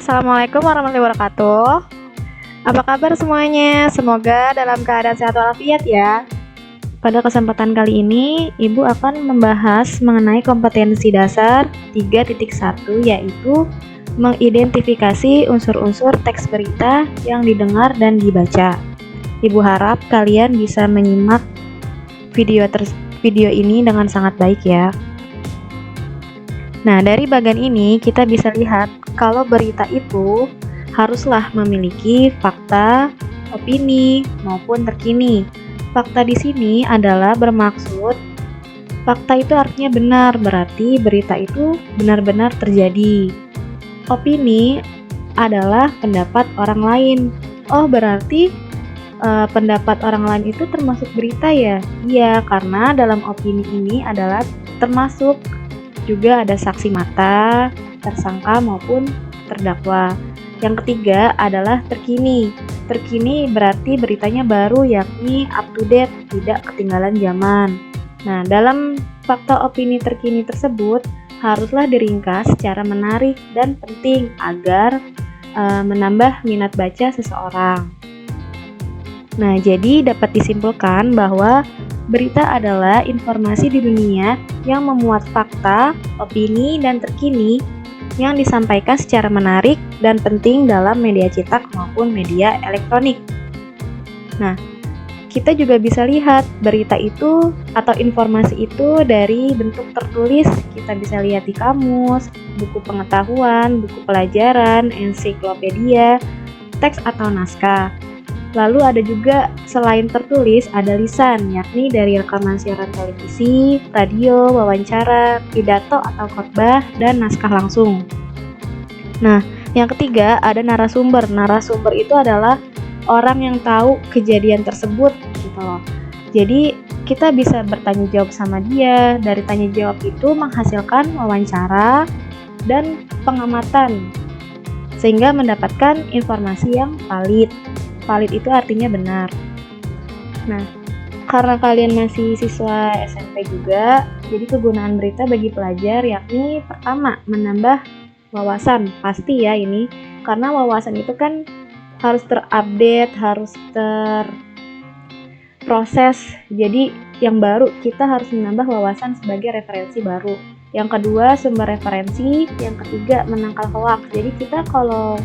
Assalamualaikum warahmatullahi wabarakatuh. Apa kabar semuanya? Semoga dalam keadaan sehat walafiat ya. Pada kesempatan kali ini, Ibu akan membahas mengenai kompetensi dasar 3.1, yaitu mengidentifikasi unsur-unsur teks berita yang didengar dan dibaca. Ibu harap kalian bisa menyimak video ini dengan sangat baik ya. Nah, dari bagian ini kita bisa lihat kalau berita itu haruslah memiliki fakta, opini, maupun terkini. Fakta di sini adalah bermaksud fakta itu artinya benar, berarti berita itu benar-benar terjadi. Opini adalah pendapat orang lain. Oh, berarti pendapat orang lain itu termasuk berita ya? Iya, karena dalam opini ini adalah termasuk juga ada saksi mata, tersangka maupun terdakwa. Yang ketiga adalah terkini. Terkini berarti beritanya baru, yakni up to date, tidak ketinggalan zaman. Nah, dalam fakta opini terkini tersebut haruslah diringkas secara menarik dan penting agar menambah minat baca seseorang. Nah, jadi dapat disimpulkan bahwa berita adalah informasi di dunia yang memuat fakta, opini, dan terkini yang disampaikan secara menarik dan penting dalam media cetak maupun media elektronik. Nah, kita juga bisa lihat berita itu atau informasi itu dari bentuk tertulis. Kita bisa lihat di kamus, buku pengetahuan, buku pelajaran, ensiklopedia, teks atau naskah. Lalu ada juga selain tertulis ada lisan, yakni dari rekaman siaran televisi, radio, wawancara, pidato atau khotbah, dan naskah langsung. Nah, yang ketiga ada narasumber. Narasumber itu adalah orang yang tahu kejadian tersebut gitu loh. Jadi kita bisa bertanya jawab sama dia. Dari tanya jawab itu menghasilkan wawancara dan pengamatan sehingga mendapatkan informasi yang valid. Valid itu artinya benar. Nah, karena kalian masih siswa SMP juga, jadi kegunaan berita bagi pelajar yakni pertama, menambah wawasan. Pasti ya ini, karena wawasan itu kan harus terupdate, harus terproses. Jadi yang baru, kita harus menambah wawasan sebagai referensi baru. Yang kedua, sumber referensi. Yang ketiga, menangkal hoax. Jadi kita kalau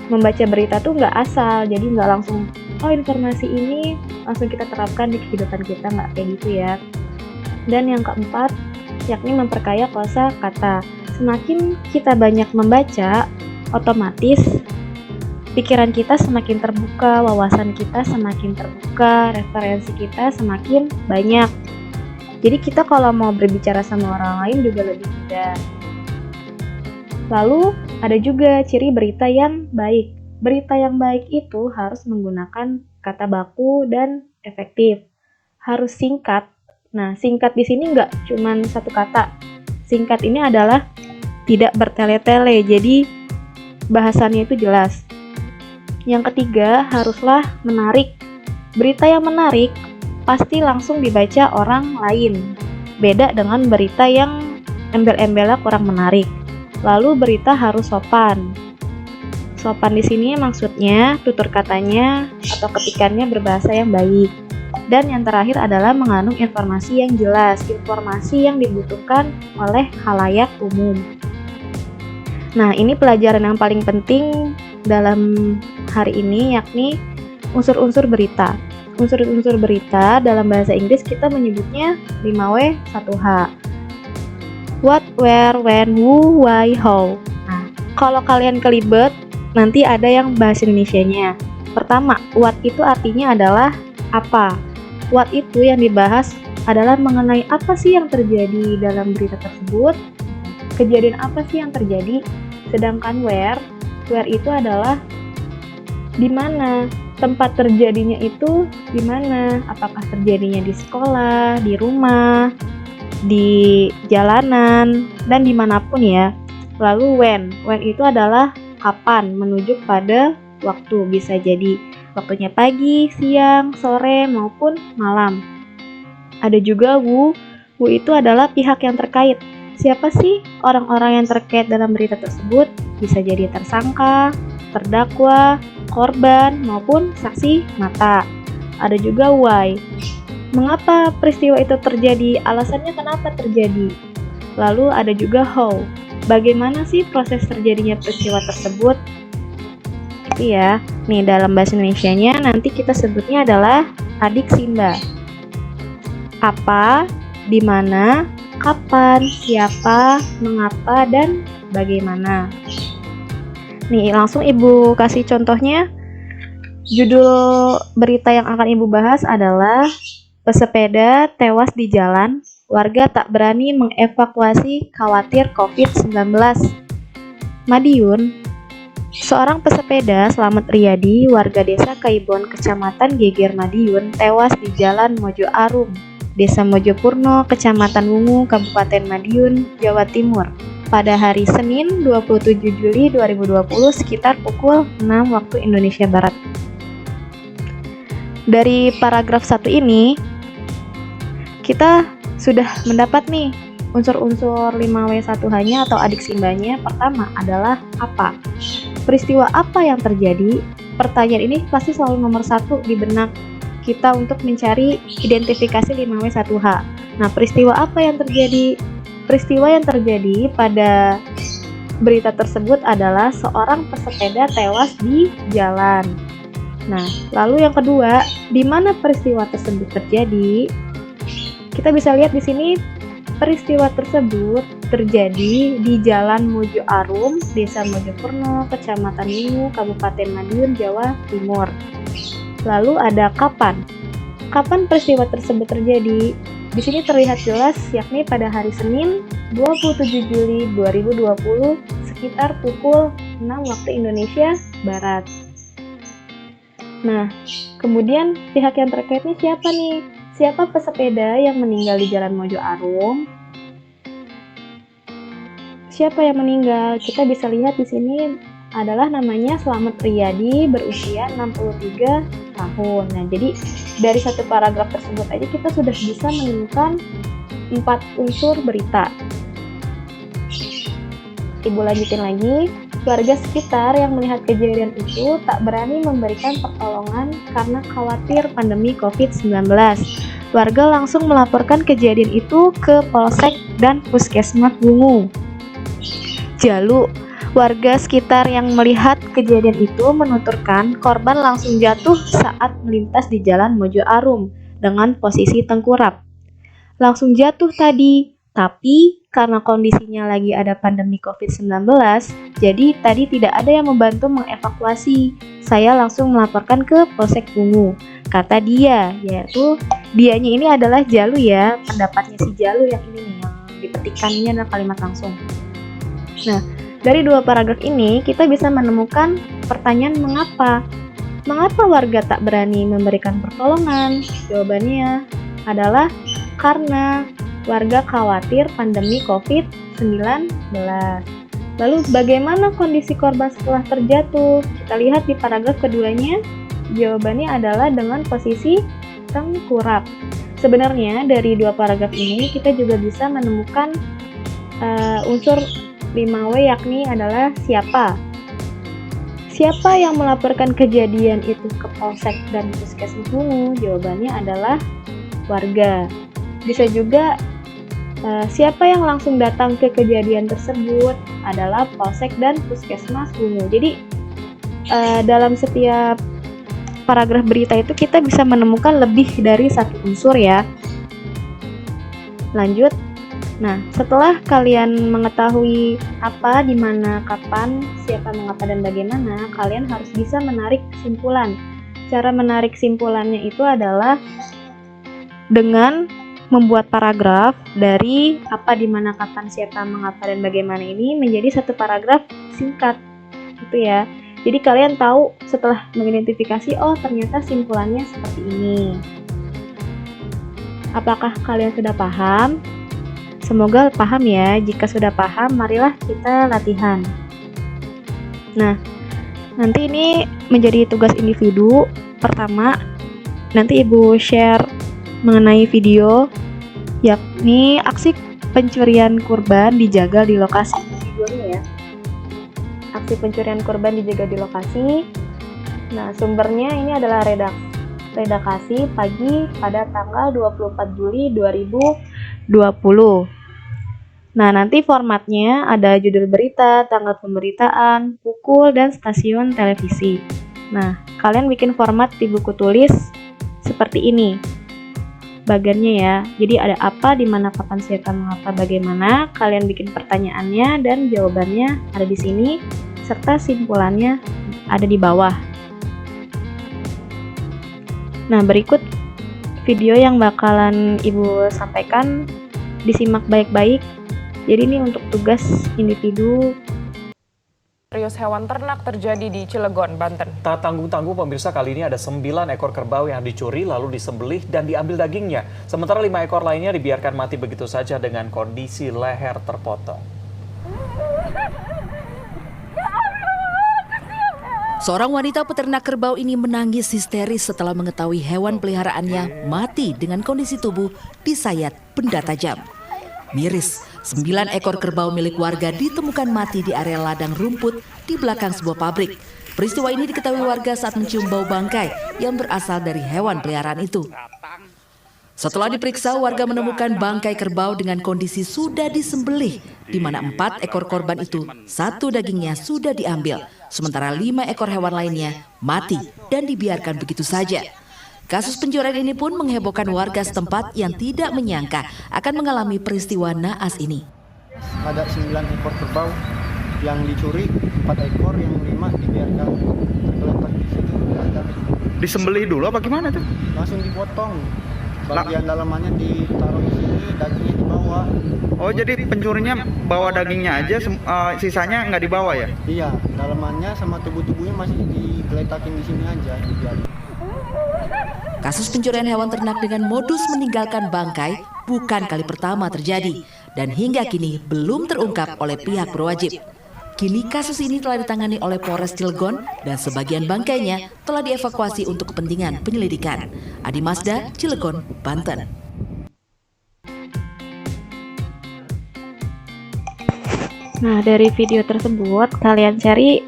membaca berita tuh nggak asal, jadi nggak langsung informasi ini langsung kita terapkan di kehidupan kita, nggak kayak gitu ya. Dan yang keempat yakni memperkaya kosa kata. Semakin kita banyak membaca, otomatis pikiran kita semakin terbuka, wawasan kita semakin terbuka, referensi kita semakin banyak. Jadi kita kalau mau berbicara sama orang lain juga lebih mudah. Lalu ada juga ciri berita yang baik. Berita yang baik itu harus menggunakan kata baku dan efektif. Harus singkat. Nah, singkat di sini nggak cuma satu kata. Singkat ini adalah tidak bertele-tele, jadi bahasannya itu jelas. Yang ketiga, haruslah menarik. Berita yang menarik pasti langsung dibaca orang lain. Beda dengan berita yang embel-embelnya kurang menarik. Lalu berita harus sopan. Sopan di sini maksudnya tutur katanya atau ketikannya berbahasa yang baik. Dan yang terakhir adalah mengandung informasi yang jelas, informasi yang dibutuhkan oleh khalayak umum. Nah, ini pelajaran yang paling penting dalam hari ini, yakni unsur-unsur berita. Unsur-unsur berita dalam bahasa Inggris kita menyebutnya 5W 1H. What, where, when, who, why, how. Nah, kalau kalian kelibet, nanti ada yang bahasa Indonesianya. Pertama, what itu artinya adalah apa. What itu yang dibahas adalah mengenai apa sih yang terjadi dalam berita tersebut, kejadian apa sih yang terjadi. Sedangkan where itu adalah di mana, tempat terjadinya itu di mana, apakah terjadinya di sekolah, di rumah, di jalanan, dan dimanapun ya. Lalu when itu adalah kapan, menunjuk pada waktu, bisa jadi waktunya pagi, siang, sore, maupun malam. Ada juga who itu adalah pihak yang terkait. Siapa sih orang-orang yang terkait dalam berita tersebut? Bisa jadi tersangka, terdakwa, korban, maupun saksi mata. Ada juga why. Mengapa peristiwa itu terjadi? Alasannya kenapa terjadi? Lalu ada juga how. Bagaimana sih proses terjadinya peristiwa tersebut? Itu ya. Nih dalam bahasa Indonesianya nanti kita sebutnya adalah adik Simba. Apa, di mana, kapan, siapa, mengapa, dan bagaimana. Nih langsung Ibu kasih contohnya. Judul berita yang akan Ibu bahas adalah pesepeda tewas di jalan, warga tak berani mengevakuasi khawatir COVID-19. Madiun, seorang pesepeda Slamet Riyadi, warga desa Kaibon, kecamatan Geger Madiun, tewas di jalan Mojo Arum, Desa Mojopurno, Kecamatan Wungu, Kabupaten Madiun, Jawa Timur, pada hari Senin 27 Juli 2020 sekitar pukul 6 waktu Indonesia Barat. Dari paragraf 1 ini, kita sudah mendapat nih unsur-unsur 5W1H-nya atau adik simbanya. Pertama adalah apa? Peristiwa apa yang terjadi? Pertanyaan ini pasti selalu nomor 1 di benak kita untuk mencari identifikasi 5W1H. Nah, peristiwa apa yang terjadi? Peristiwa yang terjadi pada berita tersebut adalah seorang pesepeda tewas di jalan. Nah, lalu yang kedua, di mana peristiwa tersebut terjadi? Kita bisa lihat di sini peristiwa tersebut terjadi di Jalan Mojo Arum, Desa Mojopurno, Kecamatan Wungu, Kabupaten Madiun, Jawa Timur. Lalu ada kapan? Kapan peristiwa tersebut terjadi? Di sini terlihat jelas, yakni pada hari Senin 27 Juli 2020 sekitar pukul 6 waktu Indonesia Barat. Nah, kemudian pihak yang terkait ini siapa nih? Siapa pesepeda yang meninggal di Jalan Mojo Arum? Siapa yang meninggal? Kita bisa lihat di sini adalah namanya Slamet Riyadi, berusia 63 tahun. Nah, jadi dari satu paragraf tersebut aja kita sudah bisa menemukan 4 unsur berita. Ibu lanjutin lagi. Warga sekitar yang melihat kejadian itu tak berani memberikan pertolongan karena khawatir pandemi COVID-19. Warga langsung melaporkan kejadian itu ke Polsek dan Puskesmas Wungu. Jalu, warga sekitar yang melihat kejadian itu menuturkan korban langsung jatuh saat melintas di Jalan Mojo Arum dengan posisi tengkurap. Langsung jatuh tadi, tapi karena kondisinya lagi ada pandemi COVID-19, jadi tadi tidak ada yang membantu mengevakuasi. Saya langsung melaporkan ke Polsek Wungu. Kata dia, yaitu dianya ini adalah Jalu ya, pendapatnya si Jalu yang ini nih, yang dipetikannya adalah kalimat langsung. Nah, dari 2 paragraf ini kita bisa menemukan pertanyaan mengapa. Mengapa warga tak berani memberikan pertolongan? Jawabannya adalah karena warga khawatir pandemi COVID-19. Lalu bagaimana kondisi korban setelah terjatuh? Kita lihat di paragraf keduanya, jawabannya adalah dengan posisi tengkurap. Sebenarnya dari 2 paragraf ini kita juga bisa menemukan unsur 5W, yakni adalah siapa. Siapa yang melaporkan kejadian itu ke Polsek dan Puskesmas Wungu? Jawabannya adalah warga. Bisa juga siapa yang langsung datang ke kejadian tersebut adalah Polsek dan Puskesmas Wungu. Jadi dalam setiap paragraf berita itu kita bisa menemukan lebih dari 1 unsur ya. Lanjut. Nah, setelah kalian mengetahui apa, di mana, kapan, siapa, mengapa, dan bagaimana, kalian harus bisa menarik kesimpulan. Cara menarik kesimpulannya itu adalah dengan membuat paragraf dari apa, di mana, kapan, siapa, mengapa, dan bagaimana ini menjadi 1 paragraf singkat. Itu ya. Jadi kalian tahu setelah mengidentifikasi, oh ternyata simpulannya seperti ini. Apakah kalian sudah paham? Semoga paham ya. Jika sudah paham, marilah kita latihan. Nah, nanti ini menjadi tugas individu. Pertama, nanti Ibu share mengenai video, yakni aksi pencurian kurban dijagal di lokasi. Judulnya ya. Aksi pencurian kurban dijagal di lokasi. Nah, sumbernya ini adalah redaksi pagi pada tanggal 24 Juli 2020. Nah, nanti formatnya ada judul berita, tanggal pemberitaan, pukul, dan stasiun televisi. Nah, kalian bikin format di buku tulis seperti ini. Bagannya ya. Jadi ada apa, di mana, kapan, siapa, mengapa, bagaimana. Kalian bikin pertanyaannya dan jawabannya ada di sini, serta simpulannya ada di bawah. Nah, berikut video yang bakalan Ibu sampaikan, disimak baik-baik. Jadi ini untuk tugas individu. Misterius hewan ternak terjadi di Cilegon, Banten. Tak tanggung-tanggung pemirsa, kali ini ada 9 ekor kerbau yang dicuri lalu disembelih dan diambil dagingnya. Sementara 5 ekor lainnya dibiarkan mati begitu saja dengan kondisi leher terpotong. Seorang wanita peternak kerbau ini menangis histeris setelah mengetahui hewan peliharaannya mati dengan kondisi tubuh disayat benda tajam. Miris, 9 ekor kerbau milik warga ditemukan mati di area ladang rumput di belakang sebuah pabrik. Peristiwa ini diketahui warga saat mencium bau bangkai yang berasal dari hewan peliharaan itu. Setelah diperiksa, warga menemukan bangkai kerbau dengan kondisi sudah disembelih, di mana 4 ekor korban itu, 1 dagingnya sudah diambil, sementara 5 ekor hewan lainnya mati dan dibiarkan begitu saja. Kasus pencurian ini pun menghebohkan warga setempat yang tidak menyangka akan mengalami peristiwa naas ini. Ada 9 ekor kerbau yang dicuri, 4 ekor, yang 5 dibiarkan tergeletak di situ. Disembelih dulu apa gimana tuh? Langsung dipotong. Bagian dalamannya ditaruh di sini, dagingnya dibawa. Oh, jadi pencurinya bawa dagingnya aja, sisanya nggak dibawa ya? Iya, dalamannya sama tubuh-tubuhnya masih digeletakin di sini aja. Kasus pencurian hewan ternak dengan modus meninggalkan bangkai bukan kali pertama terjadi dan hingga kini belum terungkap oleh pihak berwajib. Kini kasus ini telah ditangani oleh Polres Cilegon dan sebagian bangkainya telah dievakuasi untuk kepentingan penyelidikan. Adi Mazda, Cilegon, Banten. Nah, dari video tersebut kalian cari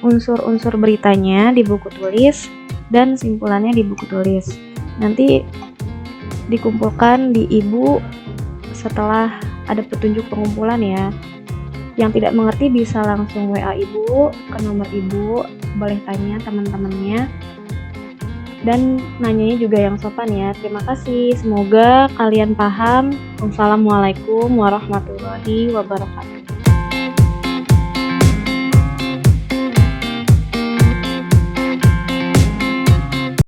unsur-unsur beritanya di buku tulis dan simpulannya di buku tulis. Nanti dikumpulkan di Ibu setelah ada petunjuk pengumpulan ya. Yang tidak mengerti bisa langsung WA Ibu ke nomor Ibu, boleh tanya teman-temannya. Dan nanyanya juga yang sopan ya. Terima kasih, semoga kalian paham. Wassalamualaikum warahmatullahi wabarakatuh.